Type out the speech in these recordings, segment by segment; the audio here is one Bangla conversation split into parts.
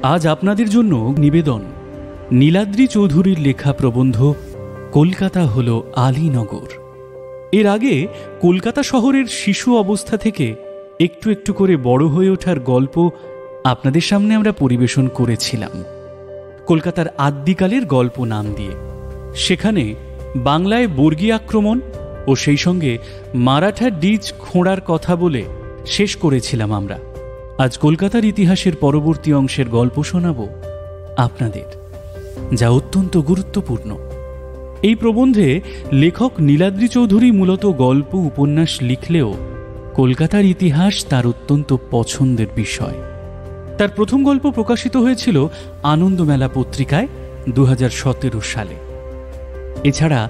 আজ আপনাদের জন্য নিবেদন নীলাদ্রি চৌধুরীর লেখা প্রবন্ধ কলকাতা হল আলীনগর। এর আগে কলকাতা শহরের শিশু অবস্থা থেকে একটু একটু করে বড় হয়ে ওঠার গল্প আপনাদের সামনে আমরা পরিবেশন করেছিলাম কলকাতার আদ্যিকালের গল্প নাম দিয়ে। সেখানে বাংলায় বর্গী আক্রমণ ও সেই সঙ্গে মারাঠা ডিজ খোঁড়ার কথা বলে শেষ করেছিলাম আমরা। আজ কলকাতার ইতিহাসের পরবর্তী অংশের গল্প শোনাব আপনাদের, যা অত্যন্ত গুরুত্বপূর্ণ। এই প্রবন্ধে লেখক নীলাদ্রি চৌধুরী মূলত গল্প উপন্যাস লিখলেও কলকাতার ইতিহাস তার অত্যন্ত পছন্দের বিষয়। তার প্রথম গল্প প্রকাশিত হয়েছিল আনন্দমেলা পত্রিকায় 2017 সালে। এছাড়া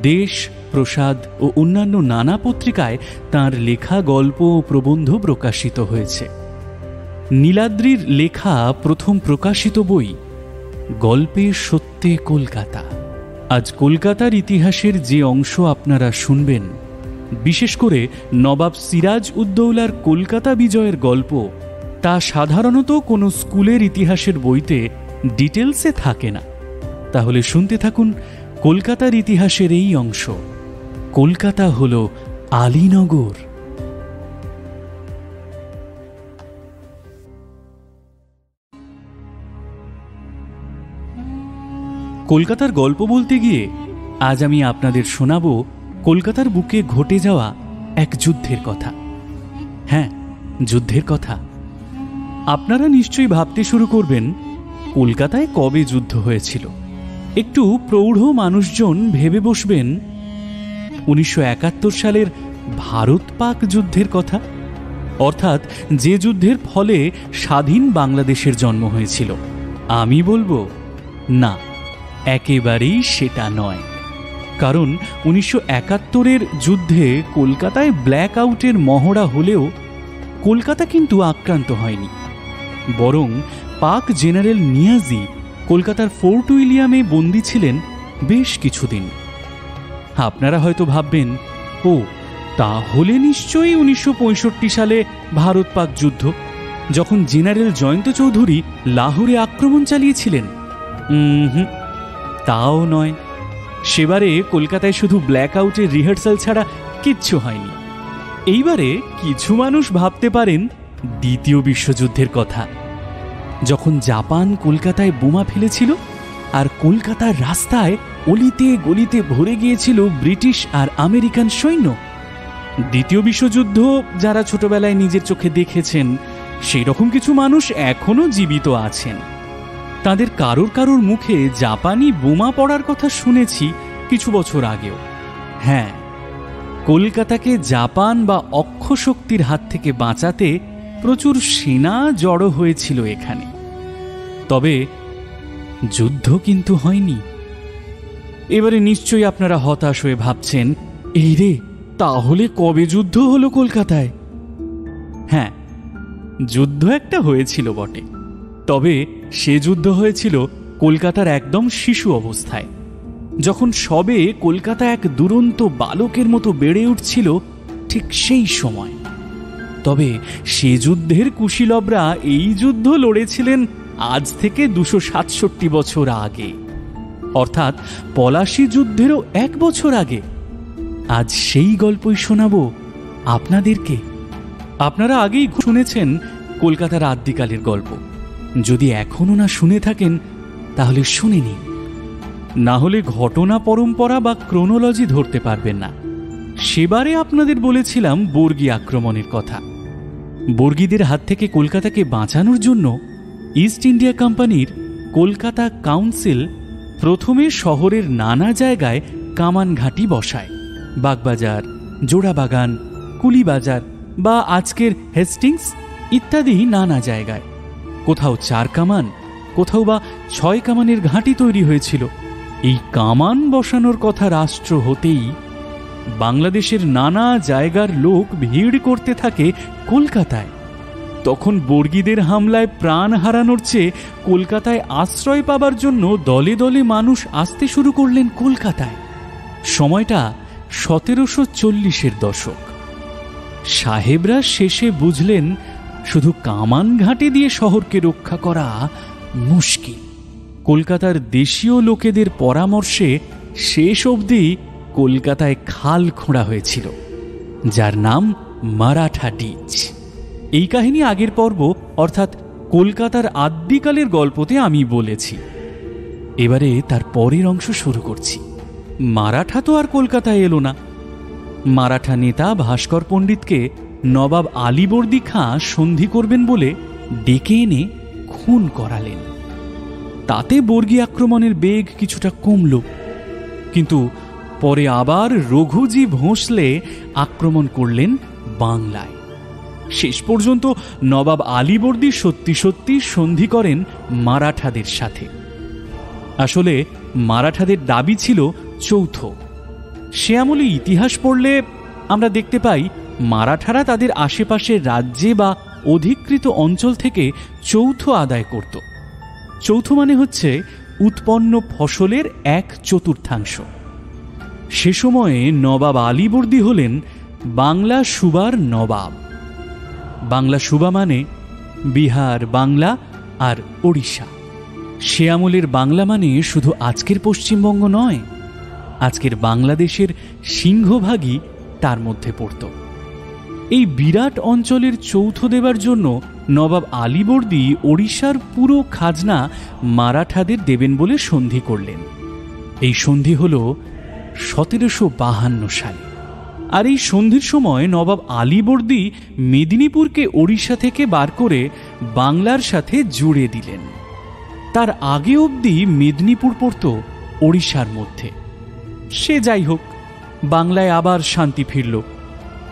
দেশ, প্রসাদ ও অন্যান্য নানা পত্রিকায় তাঁর লেখা গল্প ও প্রবন্ধ প্রকাশিত হয়েছে। নীলাদ্রির লেখা প্রথম প্রকাশিত বই গল্পে সত্যে কলকাতা। আজ কলকাতার ইতিহাসের যে অংশ আপনারা শুনবেন, বিশেষ করে নবাব সিরাজ উদ্দৌলার কলকাতা বিজয়ের গল্প, তা সাধারণত কোনো স্কুলের ইতিহাসের বইতে ডিটেলসে থাকে না। তাহলে শুনতে থাকুন কলকাতার ইতিহাসের এই অংশ, কলকাতা হল আলীনগর। কলকাতার গল্প বলতে গিয়ে আজ আমি আপনাদের শোনাব কলকাতার বুকে ঘটে যাওয়া এক যুদ্ধের কথা। হ্যাঁ, যুদ্ধের কথা। আপনারা নিশ্চয়ই ভাবতে শুরু করবেন কলকাতায় কবে যুদ্ধ হয়েছিল। একটু প্রৌঢ় মানুষজন ভেবে বসবেন 1971 সালের ভারত পাক যুদ্ধের কথা, অর্থাৎ যে যুদ্ধের ফলে স্বাধীন বাংলাদেশের জন্ম হয়েছিল। আমি বলবো না, একেবারেই সেটা নয়। কারণ 1971-এর যুদ্ধে কলকাতায় ব্ল্যাক আউটের মহড়া হলেও কলকাতা কিন্তু আক্রান্ত হয়নি, বরং পাক জেনারেল নিয়াজি কলকাতার ফোর্ট উইলিয়ামে বন্দী ছিলেন বেশ কিছুদিন। আপনারা হয়তো ভাববেন, ও তাহলে নিশ্চয়ই 1965 সালে ভারত পাক যুদ্ধ, যখন জেনারেল জয়ন্ত চৌধুরী লাহোরে আক্রমণ চালিয়েছিলেন। তাও নয়, সেবারে কলকাতায় শুধু ব্ল্যাক আউটের রিহার্সাল ছাড়া কিচ্ছু হয়নি। এইবারে কিছু মানুষ ভাবতে পারেন দ্বিতীয় বিশ্বযুদ্ধের কথা, যখন জাপান কলকাতায় বোমা ফেলেছিল আর কলকাতার রাস্তায় অলিতে গলিতে ভরে গিয়েছিল ব্রিটিশ আর আমেরিকান সৈন্য। দ্বিতীয় বিশ্বযুদ্ধ যারা ছোটবেলায় নিজের চোখে দেখেছেন, সেই রকম কিছু মানুষ এখনো জীবিত আছেন। তাদের কারোর কারোর মুখে জাপানি বোমা পড়ার কথা শুনেছি কিছু বছর আগেও। হ্যাঁ, কলকাতাকে জাপান বা অক্ষশক্তির হাত থেকে বাঁচাতে প্রচুর সেনা জড়ো হয়েছিল এখানে। তবে যুদ্ধ কিন্তু হয়নি। এবারে নিশ্চয়ই আপনারা হতাশ হয়ে ভাবছেন, এই রে, তাহলে কবে যুদ্ধ হলো কলকাতায়? হ্যাঁ, যুদ্ধ একটা হয়েছিল বটে, তবে সে যুদ্ধ হয়েছিল কলকাতার একদম শিশু অবস্থায়, যখন সবে কলকাতা এক দুরন্ত বালকের মতো বেড়ে উঠছিল, ঠিক সেই সময়। তবে সে যুদ্ধের কুশীলবরা এই যুদ্ধ লড়েছিলেন আজ থেকে 267 বছর আগে, অর্থাৎ পলাশী যুদ্ধেরও 1 বছর আগে। আজ সেই গল্পই শোনাবো আপনাদেরকে। আপনারা আগেই শুনেছেন কলকাতার আদ্যিকালের গল্প। যদি এখনো না শুনে থাকেন তাহলে শুনে নিন, না হলে ঘটনা পরম্পরা বা ক্রোনোলজি ধরতে পারবেন না। সেবারে আপনাদের বলেছিলাম বর্গী আক্রমণের কথা। বর্গীদের হাত থেকে কলকাতাকে বাঁচানোর জন্য ইস্ট ইন্ডিয়া কোম্পানির কলকাতা কাউন্সিল প্রথমে শহরের নানা জায়গায় কামান ঘাঁটি বসায়। বাগবাজার, জোড়াবাগান, কুলিবাজার বা আজকের হেস্টিংস ইত্যাদি নানা জায়গায়। কোথাও 4 কামান, কোথাও বা 6 কামানের ঘাঁটি তৈরি হয়েছিল। এই কামান বসানোর কথা রাষ্ট্র হতেই বাংলাদেশের নানা জায়গার লোক ভিড় করতে থাকে কলকাতায়। তখন বর্গীদের হামলায় প্রাণ হারানোর চেয়ে কলকাতায় আশ্রয় পাবার জন্য দলে দলে মানুষ আসতে শুরু করলেন কলকাতায়। সময়টা 1740-এর দশক। সাহেবরা শেষে বুঝলেন শুধু কামান ঘাঁটি দিয়ে শহরকে রক্ষা করা মুশকিল। কলকাতার দেশীয় লোকেদের পরামর্শে শেষ অবধি কলকাতায় খাল খোঁড়া হয়েছিল, যার নাম মারাঠা ডিচ। এই কাহিনী আগের পর্ব অর্থাৎ কলকাতার আদ্যিকালের গল্পতে আমি বলেছি। এবারে তার পরের অংশ শুরু করছি। মারাঠা তো আর কলকাতায় এলো না। মারাঠা নেতা ভাস্কর পণ্ডিতকে নবাব আলীবর্দী খাঁ সন্ধি করবেন বলে ডেকে এনে খুন করালেন। তাতে বর্গী আক্রমণের বেগ কিছুটা কমল, কিন্তু পরে আবার রঘুজি ভোঁসলে আক্রমণ করলেন বাংলায়। শেষ পর্যন্ত নবাব আলীবর্দী সত্যি সত্যি সন্ধি করেন মারাঠাদের সাথে। আসলে মারাঠাদের দাবি ছিল যৌথ। সে আমলে ইতিহাস পড়লে আমরা দেখতে পাই মারাঠারা তাদের আশেপাশের রাজ্যে বা অধিকৃত অঞ্চল থেকে যৌথ আদায় করত। যৌথ মানে হচ্ছে উৎপন্ন ফসলের 1/4। সে সময়ে নবাব আলীবর্দী হলেন বাংলা সুবার নবাব। বাংলা সুবা মানে বিহার, বাংলা আর ওড়িশা। সে আমলের বাংলা মানে শুধু আজকের পশ্চিমবঙ্গ নয়, আজকের বাংলাদেশের সিংহভাগই তার মধ্যে পড়ত। এই বিরাট অঞ্চলের যৌথ দেবার জন্য নবাব আলীবর্দী ওড়িশার পুরো খাজনা মারাঠাদের দেবেন বলে সন্ধি করলেন। এই সন্ধি হল 1752 সালে। আর এই সন্ধির সময় নবাব আলীবর্দী মেদিনীপুরকে ওড়িশা থেকে বার করে বাংলার সাথে জুড়ে দিলেন। তার আগে অবধি মেদিনীপুর পড়ত ওড়িশার মধ্যে। সে যাই হোক, বাংলায় আবার শান্তি ফিরল।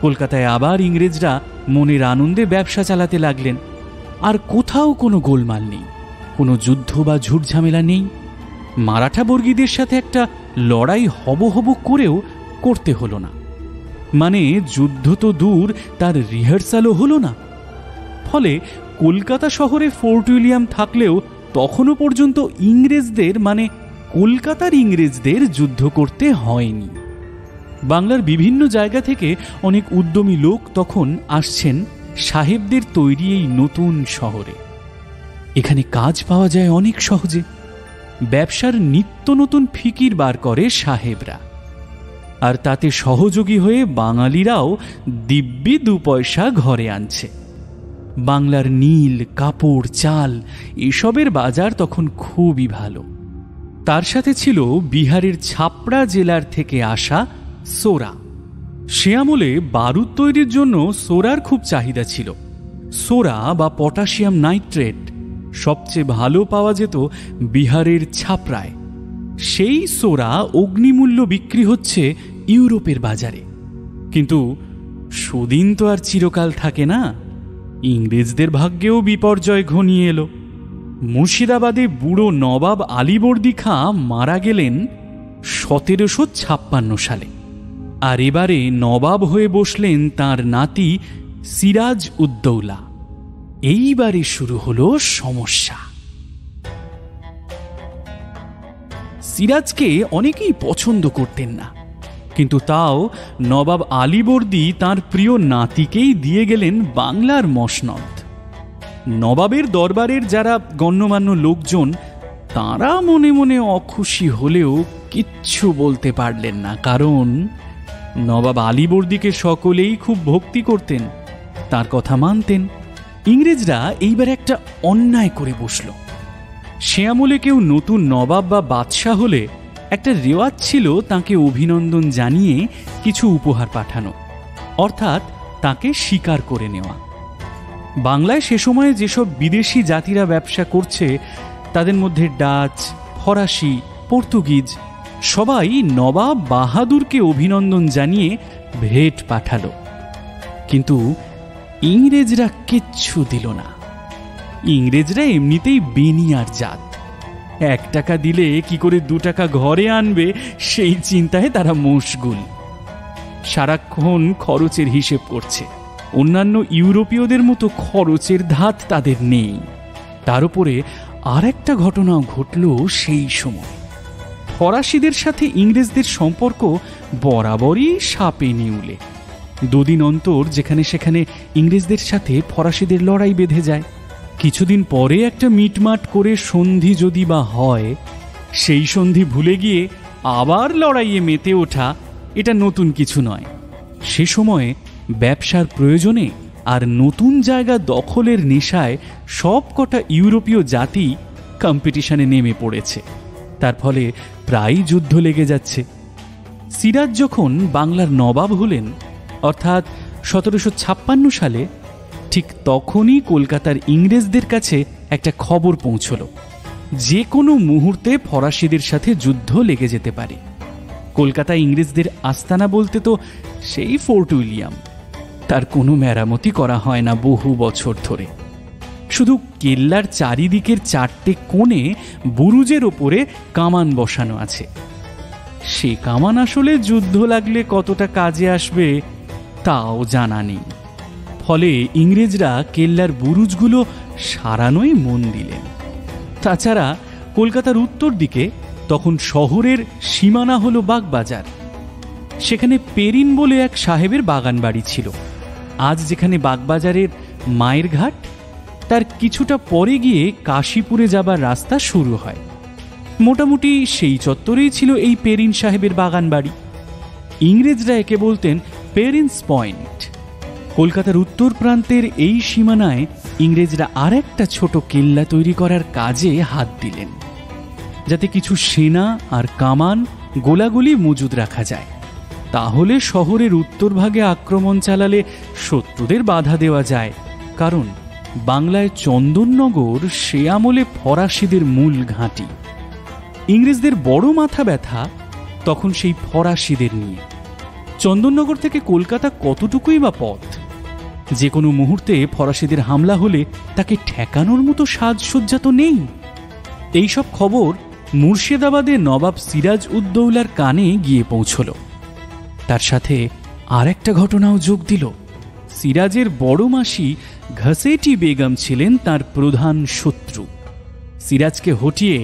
কলকাতায় আবার ইংরেজরা মনের আনন্দে ব্যবসা চালাতে লাগলেন। আর কোথাও কোনো গোলমাল নেই, কোনো যুদ্ধ বা ঝুটঝামেলা নেই। মারাঠা বর্গীদের সাথে একটা লড়াই হব করেও করতে হলো না। মানে যুদ্ধ তো দূর, তার রিহার্সালও হলো না। ফলে কলকাতা শহরে ফোর্ট উইলিয়াম থাকলেও তখনও পর্যন্ত ইংরেজদের মানে কলকাতার ইংরেজদের যুদ্ধ করতে হয়নি। বাংলার বিভিন্ন জায়গা থেকে অনেক উদ্যমী লোক তখন আসছেন সাহেবদের তৈরি এই নতুন শহরে। এখানে কাজ পাওয়া যায় অনেক সহজে। ব্যবসার নিত্য নতুন ফিকির বার করে সাহেবরা, আর তাতে সহযোগী হয়ে বাঙালিরাও দিব্যি 2 পয়সা ঘরে আনছে। বাংলার নীল, কাপড়, চাল এসবের বাজার তখন খুবই ভালো। তার সাথে ছিল বিহারের ছাপড়া জেলার থেকে আসা সোরা। সে আমলে বারুদ তৈরির জন্য সোরার খুব চাহিদা ছিল। সোরা বা পটাশিয়াম নাইট্রেট সবচেয়ে ভালো পাওয়া যেত বিহারের ছাপড়ায়। সেই সোরা অগ্নিমূল্য বিক্রি হচ্ছে ইউরোপের বাজারে। কিন্তু সুদিন তো আর চিরকাল থাকে না। ইংরেজদের ভাগ্যেও বিপর্যয় ঘনিয়ে এলো। মুর্শিদাবাদে বুড়ো নবাব আলীবর্দী খাঁ মারা গেলেন 1756 সালে। আর এবারে নবাব হয়ে বসলেন তার নাতি সিরাজ উদ্দৌলা। এইবারে শুরু হলো সমস্যা। সিরাজকে অনেকেই পছন্দ করতেন না, কিন্তু তাও নবাব আলীবর্দী তাঁর প্রিয় নাতিকেই দিয়ে গেলেন বাংলার মসনদ। নবাবের দরবারের যারা গণ্যমান্য লোকজন তারা মনে মনে অখুশি হলেও কিচ্ছু বলতে পারলেন না, কারণ নবাব আলীবর্দীকে সকলেই খুব ভক্তি করতেন, তার কথা মানতেন। ইংরেজরা এইবার একটা অন্যায় করে বসল। সে আমলে কেউ নতুন নবাব বা বাদশাহ হলে একটা রেওয়াজ ছিল তাকে অভিনন্দন জানিয়ে কিছু উপহার পাঠানো, অর্থাৎ তাকে স্বীকার করে নেওয়া। বাংলায় সে সময়ে যেসব বিদেশি জাতিরা ব্যবসা করছে তাদের মধ্যে ডাচ, ফরাসি, পর্তুগিজ সবাই নবাব বাহাদুরকে অভিনন্দন জানিয়ে ভেট পাঠালো। কিন্তু ইংরেজরা কিচ্ছু দিল না। ইংরেজরা এমনিতেই বেনিয়ার জাত। 1 টাকা দিলে কি করে 2 টাকা ঘরে আনবে সেই চিন্তায় তারা মশগুল। সারাক্ষণ খরচের হিসেব করছে। অন্যান্য ইউরোপীয়দের মতো খরচের ধাত তাদের নেই। তার উপরে আর একটা ঘটনাও ঘটল সেই সময়। ফরাসিদের সাথে ইংরেজদের সম্পর্ক বরাবরই সাপে নিউলে। 2 দিন অন্তর যেখানে সেখানে ইংরেজদের সাথে ফরাসিদের লড়াই বেঁধে যায়। কিছুদিন পরে একটা মিটমাট করে সন্ধি যদি বা হয়, সেই সন্ধি ভুলে গিয়ে আবার লড়াইয়ে মেতে ওঠা এটা নতুন কিছু নয়। সে সময়ে ব্যবসার প্রয়োজনে আর নতুন জায়গা দখলের নেশায় সব কটা ইউরোপীয় জাতি কম্পিটিশনে নেমে পড়েছে। তার ফলে প্রায়ই যুদ্ধ লেগে যাচ্ছে। সিরাজ যখন বাংলার নবাব হলেন, অর্থাৎ 1756 সালে, ঠিক তখনই কলকাতার ইংরেজদের কাছে একটা খবর পৌঁছল, যে কোনো মুহূর্তে ফরাসিদের সাথে যুদ্ধ লেগে যেতে পারে। কলকাতা ইংরেজদের আস্তানা বলতে তো সেই ফোর্ট উইলিয়াম, তার কোনো মেরামতি করা হয় না বহু বছর ধরে। শুধু কেল্লার চারিদিকের 4টে কোণে বুরুজের ওপরে কামান বসানো আছে। সে কামান আসলে যুদ্ধ লাগলে কতটা কাজে আসবে তাও জানা নেই। ফলে ইংরেজরা কেল্লার বুরুজগুলো সারানোই মন দিলেন। তাছাড়া কলকাতার উত্তর দিকে তখন শহরের সীমানা হলো বাগবাজার। সেখানে পেরিন বলে এক সাহেবের বাগান বাড়ি ছিল। আজ যেখানে বাগবাজারের মায়ের ঘাট, তার কিছুটা পরে গিয়ে কাশীপুরে যাবার রাস্তা শুরু হয়। মোটামুটি সেই চত্বরেই ছিল এই পেরিন সাহেবের বাগান বাড়ি। ইংরেজরা একে বলতেন পেরিনস পয়েন্ট। কলকাতার উত্তর প্রান্তের এই সীমানায় ইংরেজরা আর একটা ছোট কেল্লা তৈরি করার কাজে হাত দিলেন, যাতে কিছু সেনা আর কামান গোলাগুলি মজুদ রাখা যায়। তাহলে শহরের উত্তরভাগে আক্রমণ চালালে শত্রুদের বাধা দেওয়া যায়। কারণ বাংলায় চন্দননগর সে আমলে ফরাসিদের মূল ঘাঁটি। ইংরেজদের বড় মাথা ব্যথা তখন সেই ফরাসিদের নিয়ে। চন্দননগর থেকে কলকাতা কতটুকুই বা পথ? যে কোনো মুহূর্তে ফরাসিদের হামলা হলে তাকে ঠেকানোর মতো সাজসজ্জা তো নেই। এইসব খবর মুর্শিদাবাদে নবাব সিরাজ উদ্দৌলার কানে গিয়ে পৌঁছল। তার সাথে আর একটা ঘটনাও যোগ দিল। সিরাজের বড় মাসি ঘসেটি বেগম ছিলেন তার প্রধান শত্রু। সিরাজকে হটিয়ে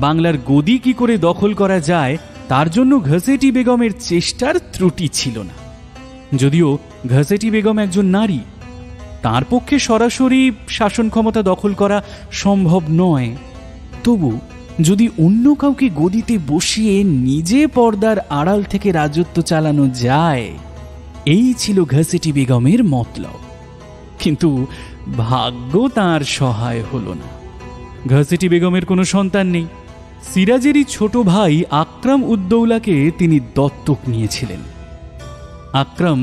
বাংলার গদি কি করে দখল করা যায় তার জন্য ঘসেটি বেগমের চেষ্টার ত্রুটি ছিল না। যদিও ঘসেটি বেগম একজন নারী, তার পক্ষে সরাসরি শাসন ক্ষমতা দখল করা সম্ভব নয়। তবু যদি অন্য কাউকে গদিতে বসিয়ে নিজে পর্দার আড়াল থেকে রাজত্ব চালানো যায়, এই ছিল ঘসেটি বেগমের মতলব। কিন্তু ভাগ্য তার সহায় হল না। ঘসেটি বেগমের কোনো সন্তান নেই। সিরাজেরই ছোট ভাই আকরাম উদ্দৌলাকে তিনি দত্তক নিয়েছিলেন। আকরাম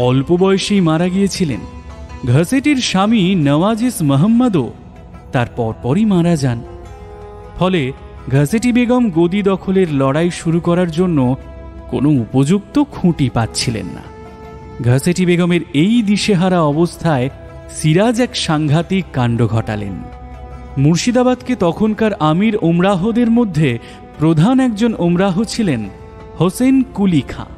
অল্প বয়সেই মারা গিয়েছিলেন। ঘসেটির স্বামী নওয়াজিস মোহাম্মদও তার পরপরই মারা যান। ফলে ঘসেটি বেগম গদি দখলের লড়াই শুরু করার জন্য কোনো উপযুক্ত খুঁটি পাচ্ছিলেন না। ঘসেটি বেগমের এই দিশেহারা অবস্থায় সিরাজ এক সাংঘাতিক কাণ্ড ঘটালেন। মুর্শিদাবাদকে তখনকার আমির ওমরাহদের মধ্যে প্রধান একজন ওমরাহ ছিলেন হোসেন কুলি খাঁ।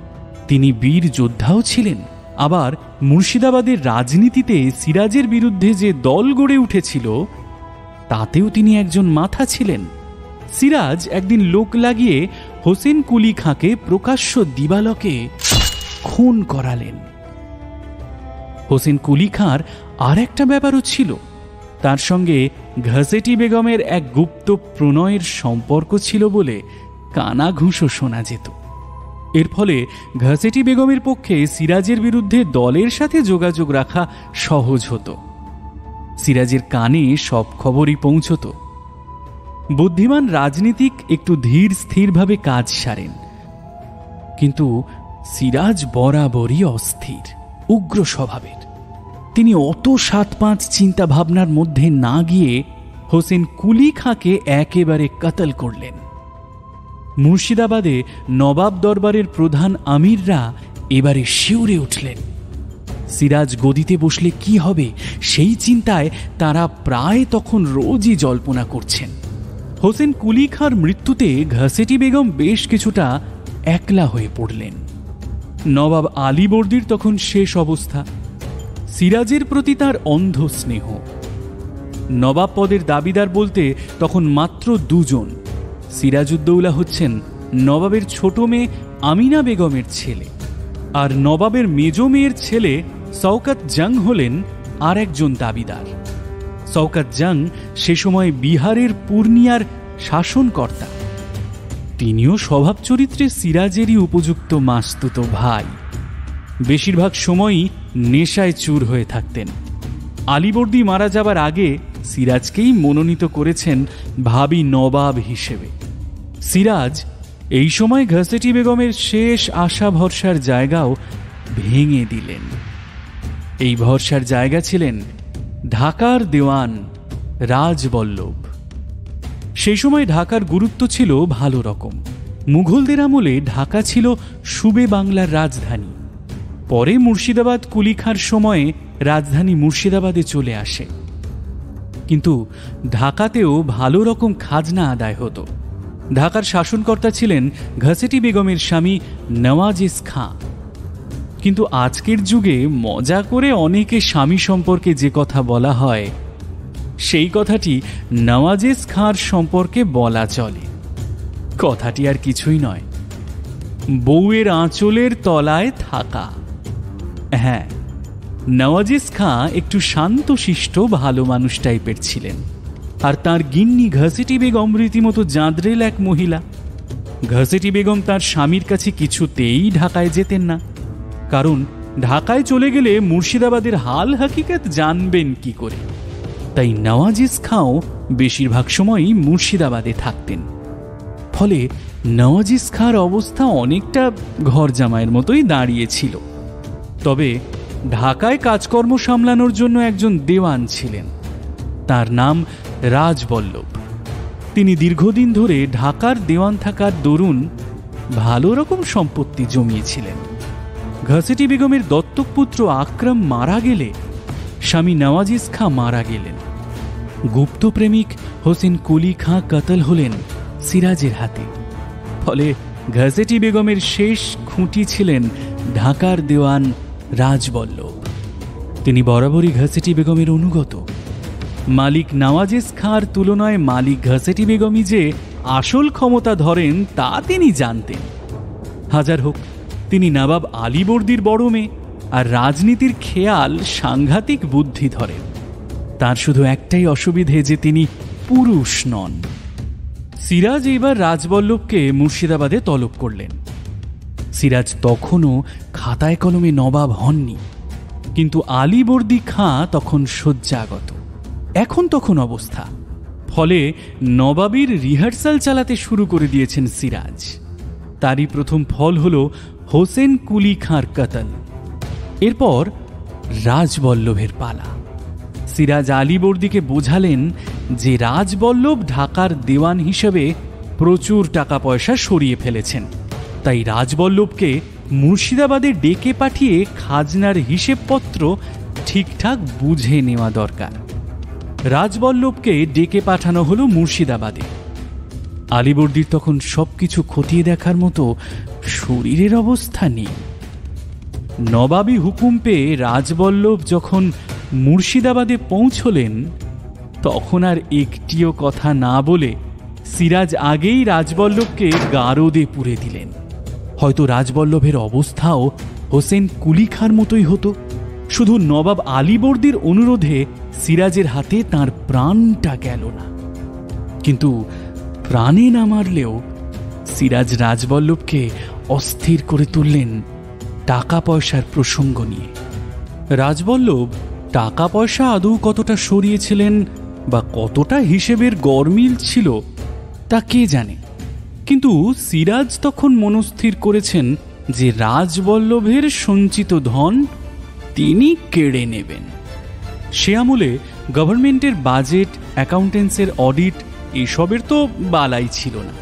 তিনি বীর যোদ্ধাও ছিলেন। আবার মুর্শিদাবাদের রাজনীতিতে সিরাজের বিরুদ্ধে যে দল গড়ে উঠেছিল তাতেও তিনি একজন মাথা ছিলেন। সিরাজ একদিন লোক লাগিয়ে হোসেন কুলি খাঁকে প্রকাশ্য দিবালোকে খুন করালেন। হোসেন কুলি খাঁর আর একটা ব্যাপারও ছিল, তার সঙ্গে ঘসেটি বেগমের এক গুপ্ত প্রণয়ের সম্পর্ক ছিল বলে কানাঘুষো শোনা যেত। এর ফলে ঘসেটি বেগমের পক্ষে সিরাজের বিরুদ্ধে দলের সাথে যোগাযোগ রাখা সহজ হতো। সিরাজের কানে সব খবরই পৌঁছত। বুদ্ধিমান রাজনীতিক একটু ধীর স্থিরভাবে কাজ সারেন, কিন্তু সিরাজ বরাবরই অস্থির, উগ্র স্বভাবের। তিনি অত 7-5 চিন্তা ভাবনার মধ্যে না গিয়ে হোসেন কুলি খাঁকে একেবারে কতল করলেন। মুর্শিদাবাদে নবাব দরবারের প্রধান আমিররা এবারে শিউরে উঠলেন। সিরাজ গদিতে বসলে কি হবে সেই চিন্তায় তারা প্রায় তখন রোজই জল্পনা করছেন। হোসেন কুলি খাঁর মৃত্যুতে ঘসেটি বেগম বেশ কিছুটা একলা হয়ে পড়লেন। নবাব আলীবর্দীর তখন শেষ অবস্থা। সিরাজের প্রতি তার অন্ধ স্নেহ। নবাব পদের দাবিদার বলতে তখন মাত্র 2 জন। সিরাজউদ্দৌলা হচ্ছেন নবাবের ছোট মেয়ে আমিনা বেগমের ছেলে, আর নবাবের মেজ মেয়ের ছেলে শওকত জং হলেন আর একজন দাবিদার। শওকত জং সে সময় বিহারের পূর্ণিয়ার শাসনকর্তা। তিনিও স্বভাব চরিত্রে সিরাজেরই উপযুক্ত মাসতুতো ভাই। বেশিরভাগ সময়ই নেশায় চুর হয়ে থাকতেন। আলীবর্দী মারা যাবার আগে সিরাজকেই মনোনীত করেছেন ভাবি নবাব হিসেবে। সিরাজ এই সময় ঘসেটি বেগমের শেষ আশা ভরসার জায়গাও ভেঙে দিলেন। এই ভরসার জায়গা ছিলেন ঢাকার দেওয়ান রাজবল্লভ। সেই সময় ঢাকার গুরুত্ব ছিল ভালো রকম। মুঘলদের আমলে ঢাকা ছিল সুবে বাংলার রাজধানী। পরে মুর্শিদাবাদ কুলিখার সময়ে রাজধানী মুর্শিদাবাদে চলে আসে। কিন্তু ঢাকাতেও ভালো রকম খাজনা আদায় হতো। ঢাকার শাসনকর্তা ছিলেন ঘসেটি বেগমের স্বামী নওয়াজিস খাঁ। কিন্তু আজকের যুগে মজা করে অনেকে স্বামী সম্পর্কে যে কথা বলা হয়, সেই কথাটি নওয়াজিস খাঁর সম্পর্কে বলা চলে। কথাটি আর কিছুই নয়, বউয়ের আঁচলের তলায় থাকা। হ্যাঁ, নওয়াজিস খাঁ একটু শান্তশিষ্ট ভালো মানুষ টাইপের ছিলেন। আর তার গিন্নি ঘসেটি বেগম রীতিমতো জাঁদরেল এক মহিলা। ঘসেটি বেগম তার স্বামীর কাছে কিছুতেই ঢাকায় যেতেন না, কারণ ঢাকায় চলে গেলে মুর্শিদাবাদের হাল হাকিকত জানবেন কি করে। তাই নওয়াজিস খাঁও বেশিরভাগ সময়ই মুর্শিদাবাদে থাকতেন। ফলে নওয়াজিস খাঁর অবস্থা অনেকটা ঘর জামাইয়ের মতোই দাঁড়িয়েছিল। তবে ঢাকায় কাজকর্ম সামলানোর জন্য একজন দেওয়ান ছিলেন, তার নাম রাজবল্লভ। তিনি দীর্ঘদিন ধরে ঢাকার দেওয়ান থাকার দরুন ভালো রকম সম্পত্তি জমিয়েছিলেন। ঘসেটি বেগমের দত্তক পুত্র আকরম মারা গেলে স্বামী নওয়াজিস খাঁ মারা গেলেন। গুপ্ত প্রেমিক হোসেন কুলি খাঁ কতল হলেন সিরাজের হাতে। ফলে ঘসেটি বেগমের শেষ খুঁটি ছিলেন ঢাকার দেওয়ান রাজবল্লভ। তিনি বরাবরই ঘসেটি বেগমের অনুগত। মালিক নওয়াজিস খাঁর তুলনায় মালিক ঘসেটি বেগমই যে আসল ক্ষমতা ধরেন তা তিনি জানতেন। হাজার হোক, তিনি নবাব আলীবর্দীর বড় মেয়ে, আর রাজনীতির খেয়াল সাংঘাতিক বুদ্ধি ধরেন। তার শুধু একটাই অসুবিধে যে তিনি পুরুষ নন। সিরাজ এবার রাজবল্লভকে মুর্শিদাবাদে তলব করলেন। সিরাজ তখনও খাতায় কলমে নবাব হননি, কিন্তু আলীবর্দী খাঁ তখন শয্যাগত। এখন তখন অবস্থা। ফলে নবাবীর রিহার্সাল চালাতে শুরু করে দিয়েছেন সিরাজ। তারই প্রথম ফল হল হোসেন কুলি খাঁর কতল। এরপর রাজবল্লভের পালা। সিরাজ আলীবর্দীকে বোঝালেন যে রাজবল্লভ ঢাকার দেওয়ান হিসেবে প্রচুর টাকা পয়সা সরিয়ে ফেলেছেন, তাই রাজবল্লভকে মুর্শিদাবাদে ডেকে পাঠিয়ে খাজনার হিসেবপত্র ঠিকঠাক বুঝে নেওয়া দরকার। রাজবল্লভকে ডেকে পাঠানো হলো মুর্শিদাবাদে। আলীবর্দীর তখন সবকিছু খতিয়ে দেখার মতো শরীরের অবস্থা নেই। নবাবী হুকুম পেয়ে রাজবল্লভ যখন মুর্শিদাবাদে পৌঁছলেন, তখন আর একটিও কথা না বলে সিরাজ আগেই রাজবল্লভকে গারদে পুরে দিলেন। হয়তো রাজবল্লভের অবস্থাও হোসেন কুলি খাঁর মতোই হতো, শুধু নবাব আলীবর্দীর অনুরোধে সিরাজের হাতে তার প্রাণটা গেল না। কিন্তু প্রাণে না মারলেও সিরাজ রাজবল্লভকে অস্থির করে তুললেন টাকা পয়সার প্রসঙ্গ নিয়ে। রাজবল্লভ টাকা পয়সা আদৌ কতটা সরিয়েছিলেন বা কতটা হিসেবের গরমিল ছিল তা কে জানে, কিন্তু সিরাজ তখন মনস্থির করেছেন যে রাজবল্লভের সঞ্চিত ধন তিনি কেড়ে নেবেন। সে আমলে গভর্নমেন্টের বাজেট, অ্যাকাউন্টেন্সের অডিট এসবের তো বালাই ছিল না।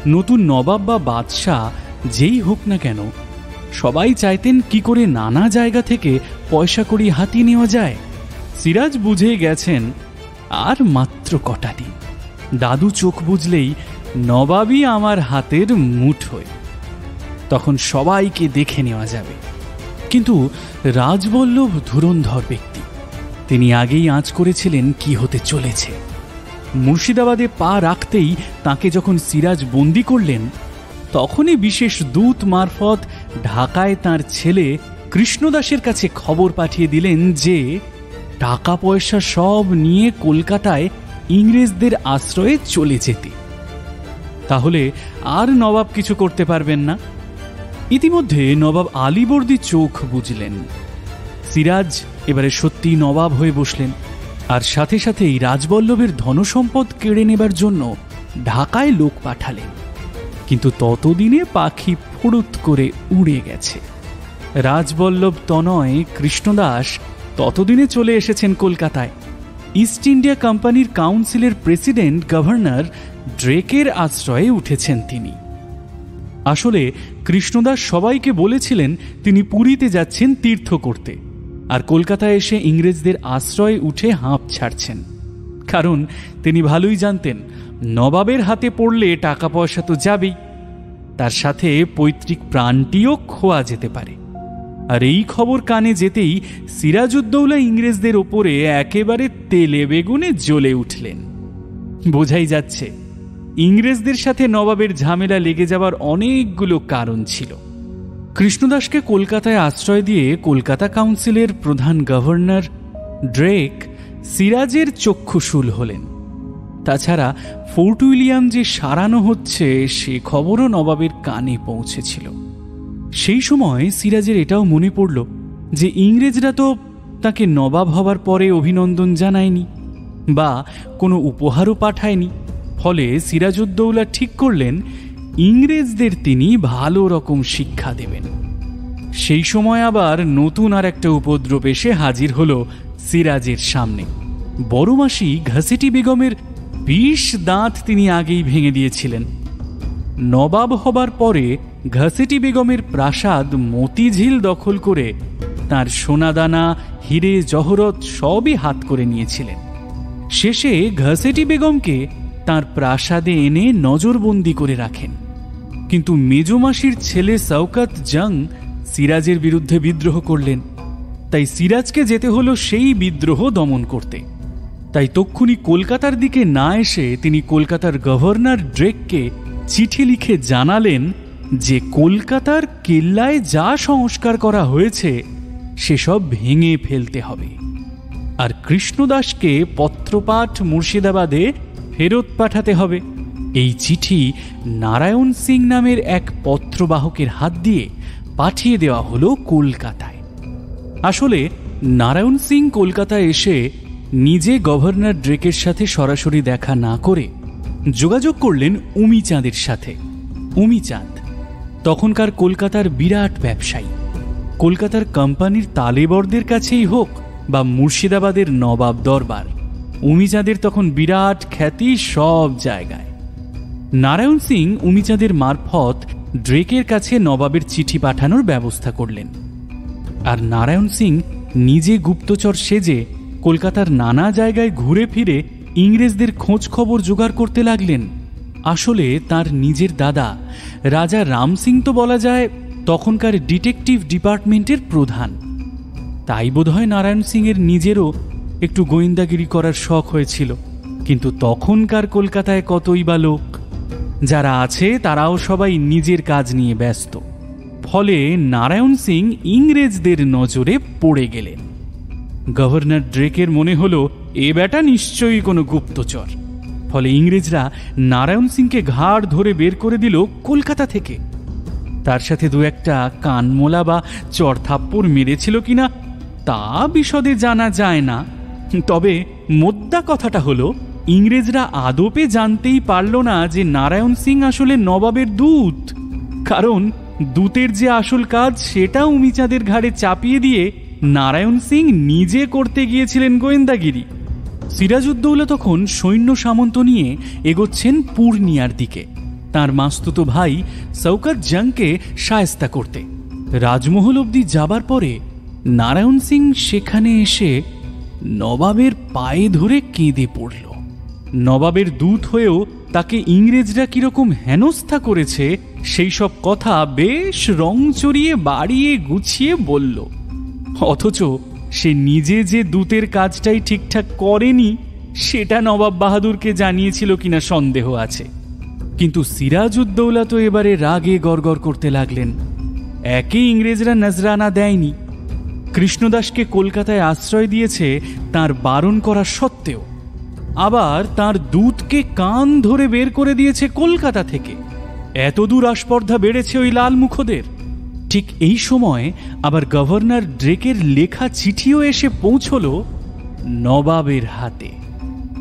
নতুন নবাব বা বাদশাহ যেই হোক না কেন, সবাই চাইতেন কি করে নানা জায়গা থেকে পয়সা কড়ি হাতিয়ে নেওয়া যায়। সিরাজ বুঝে গেছেন আর মাত্র কটা দিন, দাদু চোখ বুঝলেই নবাবই আমার হাতের মুঠোয়, তখন সবাইকে দেখে নেওয়া যাবে। কিন্তু রাজবল্লভ ধুরন্ধর ব্যক্তি, তিনি আগেই আঁচ করেছিলেন কি হতে চলেছে। মুর্শিদাবাদে পা রাখতেই তাকে যখন সিরাজ বন্দি করলেন, তখনই বিশেষ দূত মারফত ঢাকায় তার ছেলে কৃষ্ণদাসের কাছে খবর পাঠিয়ে দিলেন যে টাকা পয়সা সব নিয়ে কলকাতায় ইংরেজদের আশ্রয়ে চলে যেতে। তাহলে আর নবাব কিছু করতে পারবেন না। ইতিমধ্যে নবাব আলীবর্দী চোখ বুঝলেন। সিরাজ এবারে সত্যি নবাব হয়ে বসলেন, আর সাথে সাথেই রাজবল্লভের ধনসম্পদ কেড়ে নেবার জন্য ঢাকায় লোক পাঠালেন। কিন্তু ততদিনে পাখি ফুরুত করে উড়ে গেছে। রাজবল্লভ তনয় কৃষ্ণদাস ততদিনে চলে এসেছেন কলকাতায়। ইস্ট ইন্ডিয়া কোম্পানির কাউন্সিলের প্রেসিডেন্ট গভর্নর ড্রেকের আশ্রয়ে উঠেছেন তিনি। আসলে কৃষ্ণদাস সবাইকে বলেছিলেন তিনি পুরীতে যাচ্ছেন তীর্থ করতে, আর কলকাতায় এসে ইংরেজদের আশ্রয়ে উঠে হাঁপ ছাড়ছেন। কারণ তিনি ভালোই জানতেন নবাবের হাতে পড়লে টাকা পয়সা তো যাবেই, তার সাথে পৈতৃক প্রাণটিও খোয়া যেতে পারে। আর এই খবর কানে যেতেই সিরাজউদ্দৌলা ইংরেজদের ওপরে একেবারে তেলে বেগুনে জ্বলে উঠলেন। বোঝাই যাচ্ছে ইংরেজদের সাথে নবাবের ঝামেলা লেগে যাবার অনেকগুলো কারণ ছিল। কৃষ্ণদাসকে কলকাতায় আশ্রয় দিয়ে কলকাতা কাউন্সিলের প্রধান গভর্নর ড্রেক সিরাজের চক্ষুশূল হলেন। তাছাড়া ফোর্ট উইলিয়াম যে সারানো হচ্ছে সে খবরও নবাবের কানে পৌঁছেছিল। সেই সময় সিরাজের এটাও মনে পড়ল যে ইংরেজরা তো তাকে নবাব হবার পরে অভিনন্দন জানায়নি বা কোনো উপহারও পাঠায়নি। ফলে সিরাজউদ্দৌলা ঠিক করলেন ইংরেজদের তিনি ভালো রকম শিক্ষা দেবেন। সেই সময় আবার নতুন আর একটা উপদ্রব এসে হাজির হল সিরাজের সামনে। বড়মাসি ঘাসেটি বেগমের 20 দাঁত তিনি আগেই ভেঙে দিয়েছিলেন। নবাব হবার পরে ঘাসেটি বেগমের প্রাসাদ মতিঝিল দখল করে তার সোনাদানা, হিরে জহরত সবই হাত করে নিয়েছিলেন। শেষে ঘাসেটি বেগমকে তার প্রাসাদে এনে নজরবন্দি করে রাখেন। কিন্তু মেজমাসির ছেলে শওকত জং সিরাজের বিরুদ্ধে বিদ্রোহ করলেন, তাই সিরাজকে যেতে হলো সেই বিদ্রোহ দমন করতে। তাই তক্ষুনি কলকাতার দিকে না এসে তিনি কলকাতার গভর্নর ড্রেককে চিঠি লিখে জানালেন যে কলকাতার কেল্লায় যা সংস্কার করা হয়েছে সেসব ভেঙে ফেলতে হবে, আর কৃষ্ণদাসকে পত্রপাঠ মুর্শিদাবাদে ফেরত পাঠাতে হবে। এই চিঠি নারায়ণ সিং নামের এক পত্রবাহকের হাত দিয়ে পাঠিয়ে দেওয়া হলো কলকাতায়। আসলে নারায়ণ সিং কলকাতায় এসে নিজে গভর্নর ড্রেকের সাথে সরাসরি দেখা না করে যোগাযোগ করলেন উমিচাঁদের সাথে। উমিচাঁদ তখনকার কলকাতার বিরাট ব্যবসায়ী। কলকাতার কোম্পানির তালেবরদের কাছেই হোক বা মুর্শিদাবাদের নবাব দরবার, উমিচাঁদের তখন বিরাট খ্যাতি সব জায়গায়। নারায়ণ সিং উমিচাঁদের মারফত ড্রেকের কাছে নবাবের চিঠি পাঠানোর ব্যবস্থা করলেন। আর নারায়ণ সিং নিজে গুপ্তচর সেজে কলকাতার নানা জায়গায় ঘুরে ফিরে ইংরেজদের খোঁজ খবর জোগাড় করতে লাগলেন। আসলে তার নিজের দাদা রাজা রাম সিং তো বলা যায় তখনকার ডিটেকটিভ ডিপার্টমেন্টের প্রধান। তাই বোধহয় নারায়ণ সিংয়ের নিজেরও একটু গোয়েন্দাগিরি করার শখ হয়েছিল। কিন্তু তখনকার কলকাতায় কতই বা লোক, যারা আছে তারাও সবাই নিজের কাজ নিয়ে ব্যস্ত। ফলে নারায়ণ সিং ইংরেজদের নজরে পড়ে গেলেন। গভর্নর ড্রেকের মনে হলো এ বেটা নিশ্চয়ই কোনো গুপ্তচর। ফলে ইংরেজরা নারায়ণ সিংকে ঘাড় ধরে বের করে দিল কলকাতা থেকে। তার সাথে দু একটা কানমোলা বা চড়থাপ্পড় মেরেছিল কিনা তা বিশদে জানা যায় না। তবে মোদ্দা কথাটা হলো ইংরেজরা আদপে জানতেই পারল না যে নারায়ণ সিং আসলে নবাবের দূত। কারণ দূতের যে আসল কাজ সেটা উমিচাঁদের ঘাড়ে চাপিয়ে দিয়ে নারায়ণ সিং নিজে করতে গিয়েছিলেন গোয়েন্দাগিরি। সিরাজউদ্দৌলা তখন সৈন্য সামন্ত নিয়ে এগোচ্ছেন পূর্ণিয়ার দিকে, তার মাস্তুতো ভাই শওকত জংকে শায়েস্তা করতে। রাজমহল অবধি যাবার পরে নারায়ণ সিং সেখানে এসে নবাবের পায়ে ধরে কেঁদে পড়ল। নবাবের দূত হয়েও তাকে ইংরেজরা কিরকম হেনস্থা করেছে সেই সব কথা বেশ রং চড়িয়ে বাড়িয়ে গুছিয়ে বলল। অথচ সে নিজে যে দূতের কাজটাই ঠিকঠাক করেনি সেটা নবাব বাহাদুরকে জানিয়েছিল কিনা সন্দেহ আছে। কিন্তু সিরাজউদ্দৌলা তো এবারে রাগে গড়গড় করতে লাগলেন। একে ইংরেজরা নজরানা দেয়নি, কৃষ্ণদাসকে কলকাতায় আশ্রয় দিয়েছে তার বারণ করা সত্ত্বেও। আবার তার দূতকে কান ধরে বের করে দিয়েছে কলকাতা থেকে। এতদূর আস্পর্ধা বেড়েছে ওই লালমুখদের। ঠিক এই সময় আবার গভর্নর ড্রেকের লেখা চিঠিও এসে পৌঁছল নবাবের হাতে।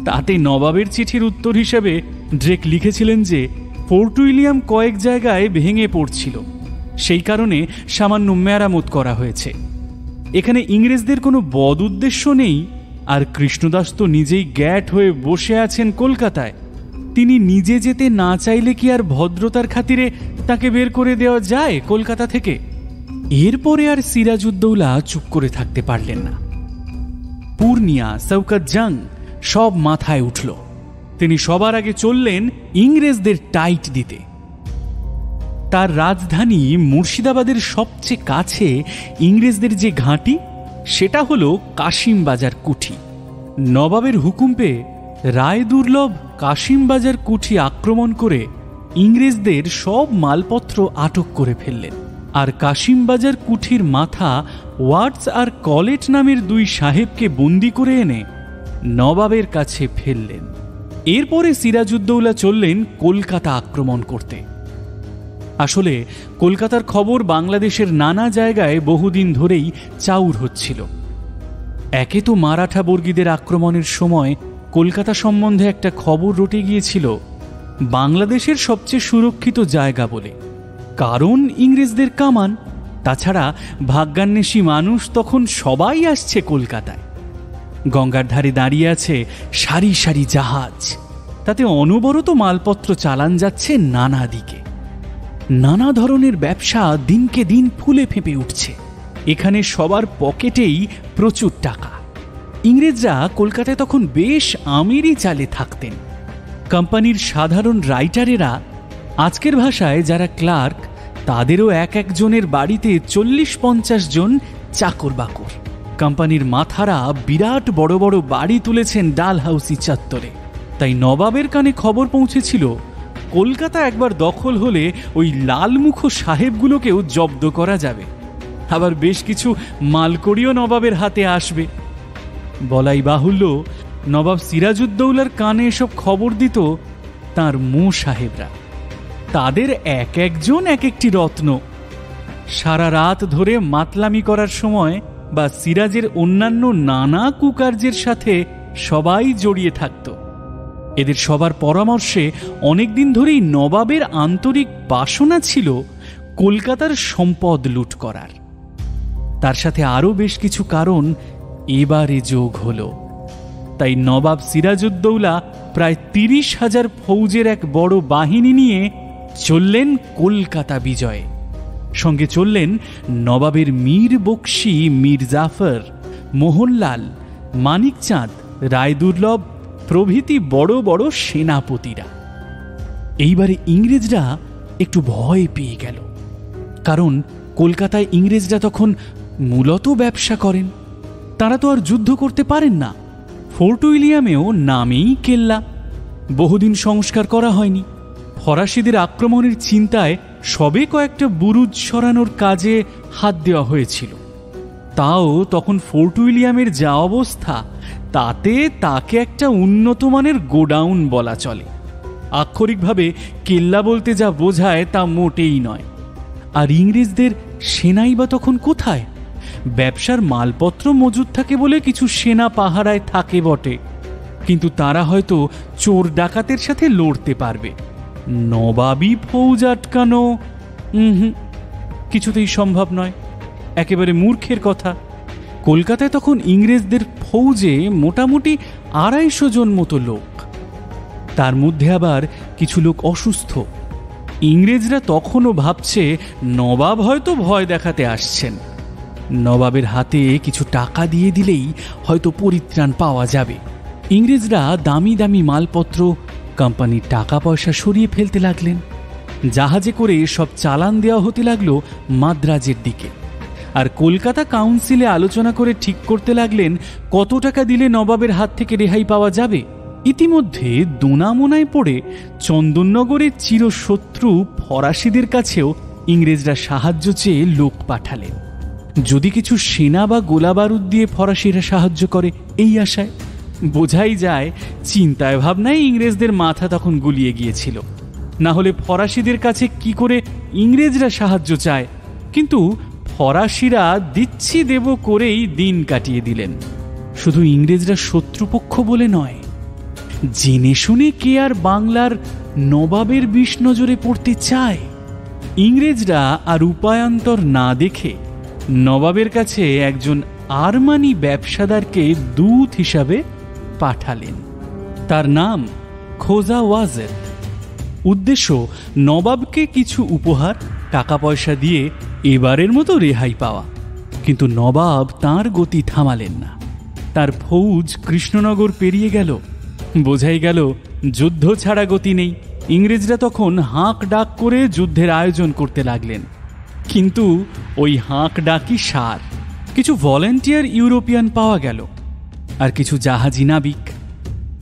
তাতে নবাবের চিঠির উত্তর হিসেবে ড্রেক লিখেছিলেন যে ফোর্ট উইলিয়াম কয়েক জায়গায় ভেঙে পড়ছিল, সেই কারণে সামান্য মেরামত করা হয়েছে। এখানে ইংরেজদের কোনো বদ উদ্দেশ্য নেই। আর কৃষ্ণদাস তো নিজেই গ্যাট হয়ে বসে আছেন কলকাতায়। তিনি নিজে যেতে না চাইলে কি আর ভদ্রতার খাতিরে তাকে বের করে দেওয়া যায় কলকাতা থেকে? এরপরে আর সিরাজউদ্দৌলা চুপ করে থাকতে পারলেন না। পূর্ণিয়া, শওকত জং সব মাথায় উঠল। তিনি সবার আগে চললেন ইংরেজদের টাইট দিতে। তার রাজধানী মুর্শিদাবাদের সবচেয়ে কাছে ইংরেজদের যে ঘাঁটি, সেটা হলো কাশিমবাজার কুঠি। নবাবের হুকুম পেয়ে রায়দুর্লভ কাশিমবাজার কুঠি আক্রমণ করে ইংরেজদের সব মালপত্র আটক করে ফেললেন। আর কাশিমবাজার কুঠির মাথা ওয়াটস আর কলেট নামের দুই সাহেবকে বন্দি করে এনে নবাবের কাছে ফেললেন। এরপরে সিরাজউদ্দৌলা চললেন কলকাতা আক্রমণ করতে। আসলে কলকাতার খবর বাংলাদেশের নানা জায়গায় বহুদিন ধরেই চাউর হচ্ছিল। একে তো মারাঠা বর্গীদের আক্রমণের সময় কলকাতা সম্বন্ধে একটা খবর রটে গিয়েছিল বাংলাদেশের সবচেয়ে সুরক্ষিত জায়গা বলে, কারণ ইংরেজদের কামান। তাছাড়া ভাগ্যান্বেষী মানুষ তখন সবাই আসছে কলকাতায়। গঙ্গার ধারে দাঁড়িয়ে আছে সারি সারি জাহাজ, তাতে অনবরত মালপত্র চালান যাচ্ছে নানা দিকে। নানা ধরনের ব্যবসা দিনকে দিন ফুলে ফেঁপে উঠছে। এখানে সবার পকেটেই প্রচুর টাকা। ইংরেজরা কলকাতায় তখন বেশ আমেরি চালে থাকতেন। কোম্পানির সাধারণ রাইটারেরা, আজকের ভাষায় যারা ক্লার্ক, তাদেরও এক একজনের বাড়িতে 40-50 জন চাকর বাকর। কোম্পানির মাথারা বিরাট বড় বড় বাড়ি তুলেছেন ডালহাউসি চত্বরে। তাই নবাবের কানে খবর পৌঁছেছিল কলকাতা একবার দখল হলে ওই লালমুখ সাহেবগুলোকেও জব্দ করা যাবে। আবার বেশ কিছু মালকড়িও নবাবের হাতে আসবে। বলাই বাহুল্য, নবাব সিরাজউদ্দৌলার কানে এসব খবর দিত তাঁর মো সাহেবরা। তাদের এক একজন এক একটি রত্ন। সারা রাত ধরে মাতলামি করার সময় বা সিরাজের অন্যান্য নানা কুকার্যের সাথে সবাই জড়িয়ে থাকত। এদের সবার পরামর্শে অনেকদিন ধরেই নবাবের আন্তরিক বাসনা ছিল কলকাতার সম্পদ লুট করার। তার সাথে আরও বেশ কিছু কারণ এবারে যোগ হল। তাই নবাব সিরাজউদ্দৌলা প্রায় 30,000 ফৌজের এক বড় বাহিনী নিয়ে চললেন কলকাতা বিজয়ে। সঙ্গে চললেন নবাবের মীর বক্সি, মীর জাফর, মোহনলাল, মানিকচাঁদ, রায়দুর্লভ প্রভৃতি বড় বড় সেনাপতিরা। এইবারে ইংরেজরা একটু ভয় পেয়ে গেল, কারণ কলকাতায় ইংরেজরা তখন মূলত ব্যবসা করেন। তারা তো আর যুদ্ধ করতে পারেন না। ফোর্ট উইলিয়ামেও নামেই কেল্লা, বহুদিন সংস্কার করা হয়নি। ফরাসিদের আক্রমণের চিন্তায় সবে কয়েকটা বুরুজ সরানোর কাজে হাত দেওয়া হয়েছিল। তাও তখন ফোর্ট উইলিয়ামের যা অবস্থা, তাতে তাকে একটা উন্নত মানের গোডাউন বলা চলে। আক্ষরিকভাবে কেল্লা বলতে যা বোঝায় তা মোটেই নয়। আর ইংরেজদের সেনাই বা তখন কোথায়? ব্যবসার মালপত্র মজুদ থাকে বলে কিছু সেনা পাহারায় থাকে বটে, কিন্তু তারা হয়তো চোর ডাকাতের সাথে লড়তে পারবে। নবাবী ফৌজ আটকানো কিছুতেই সম্ভব নয়, একেবারে মূর্খের কথা। কলকাতায় তখন ইংরেজদের ফৌজে মোটামুটি 250 জন মতো লোক। তার মধ্যে আবার কিছু লোক অসুস্থ। ইংরেজরা তখনও ভাবছে নবাব হয়তো ভয় দেখাতে আসছেন। নবাবের হাতে কিছু টাকা দিয়ে দিলেই হয়তো পরিত্রাণ পাওয়া যাবে। ইংরেজরা দামি দামি মালপত্র, কোম্পানির টাকা পয়সা সরিয়ে ফেলতে লাগলেন। জাহাজে করে সব চালান দেওয়া হতে লাগলো মাদ্রাজের দিকে। আর কলকাতা কাউন্সিলে আলোচনা করে ঠিক করতে লাগলেন কত টাকা দিলে নবাবের হাত থেকে রেহাই পাওয়া যাবে। ইতিমধ্যে দোনামোনায় পড়ে চন্দননগরের চিরশত্রু ফরাসিদের কাছেও ইংরেজরা সাহায্য চেয়ে লোক পাঠালেন। যদি কিছু সেনা বা গোলাবারুদ দিয়ে ফরাসিরা সাহায্য করে এই আশায়। বোঝাই যায় চিন্তায় ভাবনায় ইংরেজদের মাথা তখন গুলিয়ে গিয়েছিল। না হলে ফরাসিদের কাছে কি করে ইংরেজরা সাহায্য চায়? কিন্তু ফরাসিরা দিচ্ছি দেব করেই দিন কাটিয়ে দিলেন। শুধু ইংরেজরা শত্রুপক্ষ বলে নয়, জেনে শুনে কে আর বাংলার নবাবের বিষ নজরে পড়তে চায়? ইংরেজরা আর উপায়ান্তর না দেখে নবাবের কাছে একজন আরমানি ব্যবসাদারকে দূত হিসাবে পাঠালেন। তার নাম খোজা ওয়াজেদ। উদ্দেশ্য নবাবকে কিছু উপহার, টাকা পয়সা দিয়ে এবারের মতো রেহাই পাওয়া। কিন্তু নবাব তাঁর গতি থামালেন না। তার ফৌজ কৃষ্ণনগর পেরিয়ে গেল। বোঝাই গেল যুদ্ধ ছাড়া গতি নেই। ইংরেজরা তখন হাঁক ডাক করে যুদ্ধের আয়োজন করতে লাগলেন। কিন্তু ওই হাঁক ডাকি সার। কিছু ভলেন্টিয়ার ইউরোপিয়ান পাওয়া গেল, আর কিছু জাহাজি নাবিক,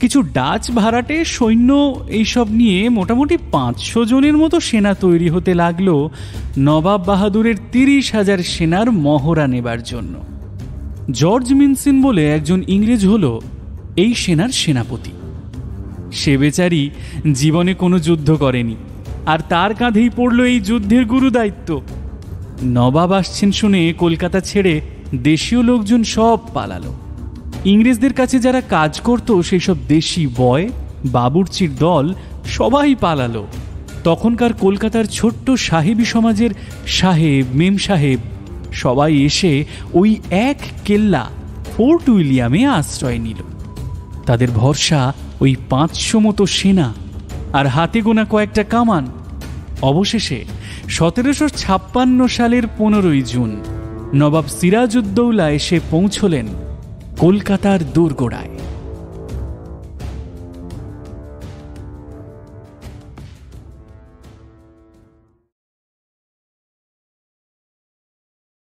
কিছু ডাচ ভাড়াটে সৈন্য, এইসব নিয়ে মোটামুটি 500 জনের মতো সেনা তৈরি হতে লাগলো নবাব বাহাদুরের 30,000 সেনার মহড়া নেবার জন্য। জর্জ মিনসিন বলে একজন ইংরেজ হলো এই সেনার সেনাপতি। সে বেচারি জীবনে কোনো যুদ্ধ করেনি, আর তার কাঁধেই পড়ল এই যুদ্ধের গুরু দায়িত্ব। নবাব আসছেন শুনে কলকাতা ছেড়ে দেশীয় লোকজন সব পালালো। ইংরেজদের কাছে যারা কাজ করত সেই সব দেশি বয়, বাবুর্চির দল সবাই পালালো। তখনকার কলকাতার ছোট্ট সাহেবী সমাজের সাহেব, মেম সাহেব সবাই এসে ওই এক কেল্লা ফোর্ট উইলিয়ামে আশ্রয় নিল। তাদের ভরসা ওই 500 মতো সেনা আর হাতে গোনা কয়েকটা কামান। অবশেষে 1756 সালের 15ই জুন নবাব সিরাজউদ্দৌলা এসে পৌঁছলেন কলকাতার দোরগোড়ায়।